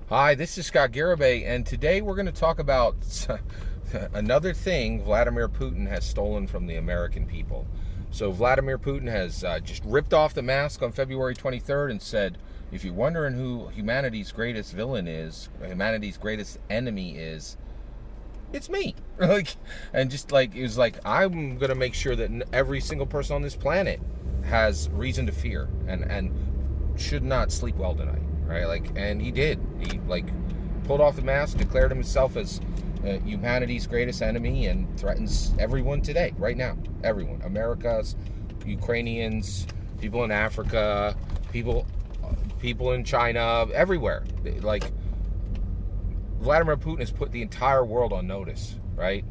Hi, this is Scott Garibay, and today we're going to talk about another thing Vladimir Putin has stolen from the American people. So Vladimir Putin has just ripped off the mask on February 23rd and said, if you're wondering who humanity's greatest villain is, humanity's greatest enemy is, it's me. And just like, it was like, I'm going to make sure that every single person on this planet has reason to fear and should not sleep well tonight. Right, and he did. He pulled off the mask, declared himself as humanity's greatest enemy, and threatens everyone today, right now. Everyone, Americans, Ukrainians, people in Africa, people in China, everywhere. Vladimir Putin has put the entire world on notice. Right?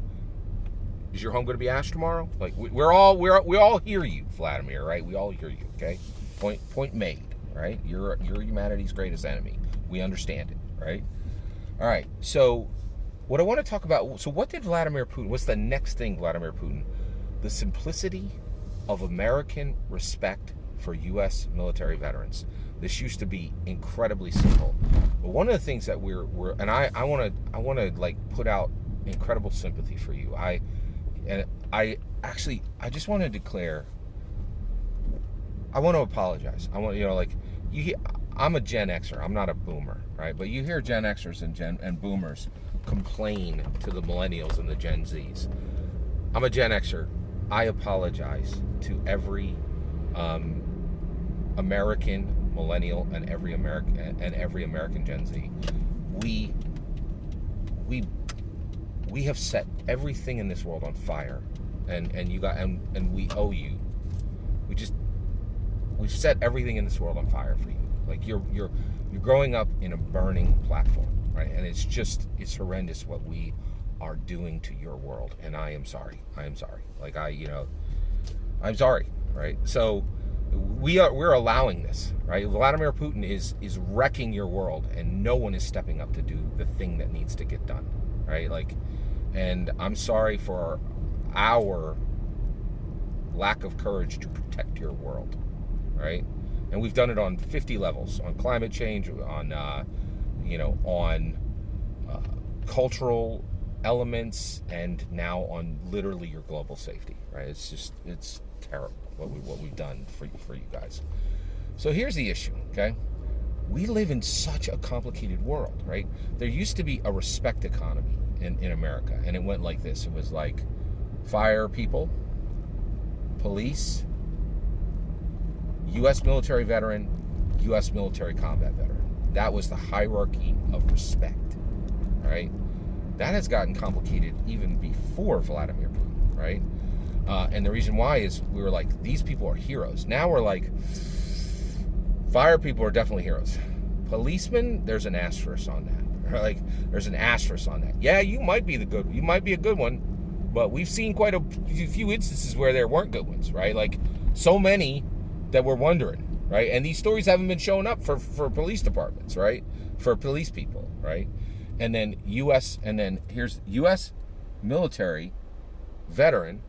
Is your home going to be ash tomorrow? We all hear you, Vladimir. Right? We all hear you. Okay. Point made. Right? You're humanity's greatest enemy. We understand it, right? All right. So what I want to talk about, so what did Vladimir Putin, what's the next thing Vladimir Putin? The simplicity of American respect for U.S. military veterans. This used to be incredibly simple. But one of the things that we're and I want to put out incredible sympathy for you. I just want to declare, I want to apologize. I'm a Gen Xer. I'm not a boomer, right? But you hear Gen Xers and boomers complain to the millennials and the Gen Zs. I'm a Gen Xer. I apologize to every American millennial and every American Gen Z. We have set everything in this world on fire, and we owe you. We've set everything in this world on fire for you. You're growing up in a burning platform, right? And it's horrendous what we are doing to your world. And I am sorry. I'm sorry, right? So we're allowing this, right? Vladimir Putin is wrecking your world, and no one is stepping up to do the thing that needs to get done, right? And I'm sorry for our lack of courage to protect your world. Right, and we've done it on 50 levels: on climate change, on cultural elements, and now on literally your global safety. Right, it's terrible what we've done for you guys. So here's the issue. Okay, we live in such a complicated world. Right, there used to be a respect economy in America, and it went like this. It was like fire people, police, U.S. military veteran, U.S. military combat veteran. That was the hierarchy of respect, right? That has gotten complicated even before Vladimir Putin, right? And the reason why is we were like, these people are heroes. Now we're like, fire people are definitely heroes. Policemen, there's an asterisk on that. There's an asterisk on that. Yeah, you might be a good one, but we've seen quite a few instances where there weren't good ones, right? So many that we're wondering, right? And these stories haven't been showing up for police departments, right? For police people, right? And then here's U.S. military veteran,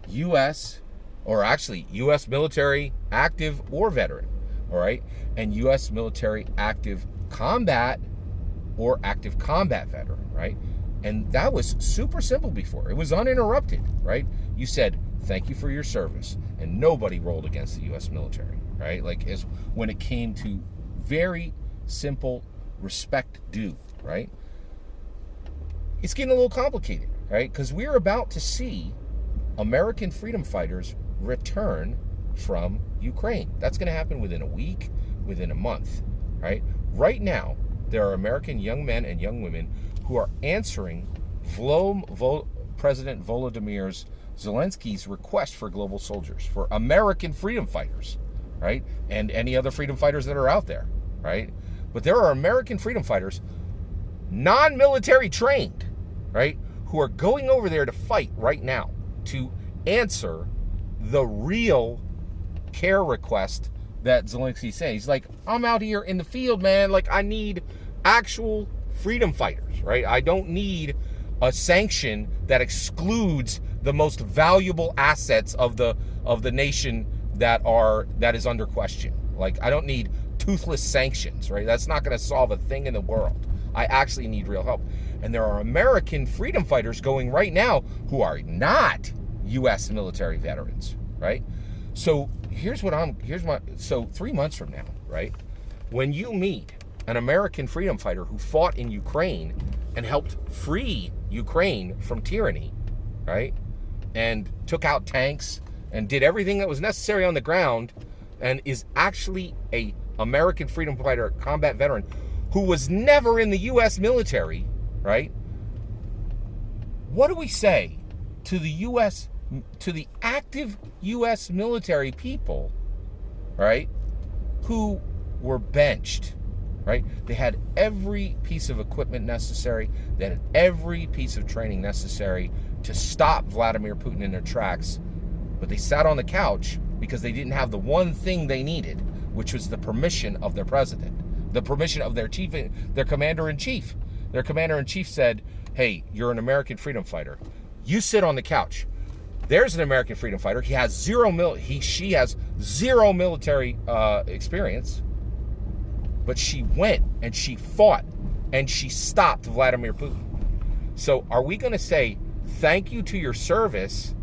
U.S. military active or veteran, all right? And U.S. military active combat or active combat veteran, right? And that was super simple before. It was uninterrupted, right? You said, thank you for your service. And nobody rolled against the U.S. military, right? As when it came to very simple respect due, right? It's getting a little complicated, right? Because we're about to see American freedom fighters return from Ukraine. That's going to happen within a week, within a month, right? Right now, there are American young men and young women who are answering President Volodymyr Zelensky's request for global soldiers, for American freedom fighters, right? And any other freedom fighters that are out there, right? But there are American freedom fighters, non-military trained, right? Who are going over there to fight right now to answer the real care request that Zelensky's saying. He's like, I'm out here in the field, man. I need actual freedom fighters, right? I don't need a sanction that excludes the most valuable assets of the nation that is under question. I don't need 2 toothless sanctions, right? That's not going to solve a thing in the world. I actually need real help. And there are American freedom fighters going right now who are not U.S. military veterans, right? So so 3 months from now, right, when you meet an American freedom fighter who fought in Ukraine and helped free Ukraine from tyranny, right, and took out tanks and did everything that was necessary on the ground, and is actually a American freedom fighter, combat veteran, who was never in the U.S. military, right? What do we say to the U.S., to the active U.S. military people, right, who were benched, right? They had every piece of equipment necessary. They had every piece of training necessary to stop Vladimir Putin in their tracks, but they sat on the couch because they didn't have the one thing they needed, which was the permission of their president, the permission of their chief, their commander-in-chief. Their commander-in-chief said, hey, you're an American freedom fighter. You sit on the couch. There's an American freedom fighter. She has zero military experience, but she went and she fought and she stopped Vladimir Putin. So are we going to say thank you to your service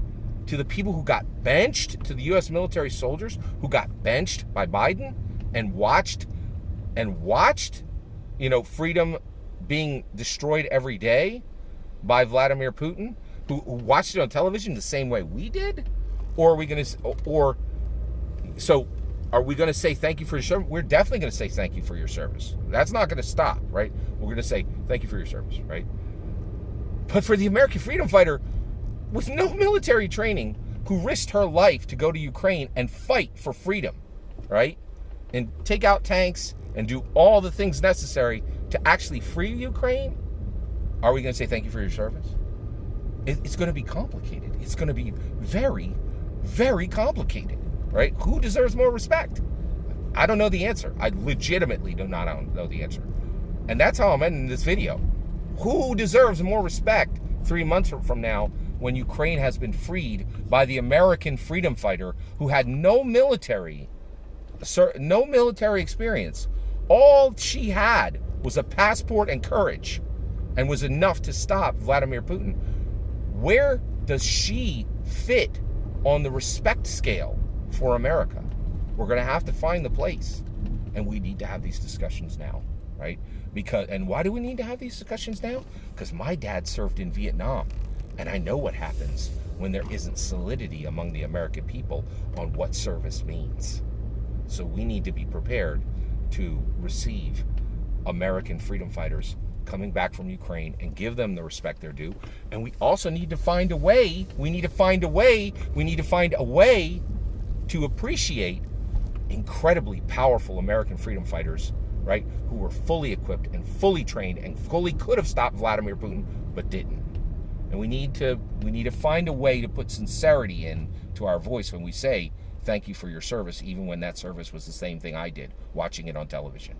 to the people who got benched, to the U.S. military soldiers who got benched by Biden and watched, freedom being destroyed every day by Vladimir Putin, who watched it on television the same way we did? Or are we going to, are we going to say thank you for your service? We're definitely going to say thank you for your service. That's not going to stop, right? We're going to say thank you for your service, right? But for the American freedom fighter with no military training, who risked her life to go to Ukraine and fight for freedom, right? And take out tanks and do all the things necessary to actually free Ukraine, are we going to say thank you for your service? It's going to be complicated. It's going to be very, very complicated, right? Who deserves more respect? I don't know the answer. I legitimately do not know the answer. And that's how I'm ending this video. Who deserves more respect 3 months from now when Ukraine has been freed by the American freedom fighter who had no military experience? All she had was a passport and courage, and was enough to stop Vladimir Putin. Where does she fit on the respect scale for America? We're going to have to find the place, and we need to have these discussions now, right? And why do we need to have these discussions now? Because my dad served in Vietnam, and I know what happens when there isn't solidity among the American people on what service means. So we need to be prepared to receive American freedom fighters coming back from Ukraine and give them the respect they're due. And we also need to find a way to appreciate incredibly powerful American freedom fighters, right, who were fully equipped and fully trained and fully could have stopped Vladimir Putin, but didn't. And we need to find a way to put sincerity into our voice when we say thank you for your service, even when that service was the same thing I did, watching it on television.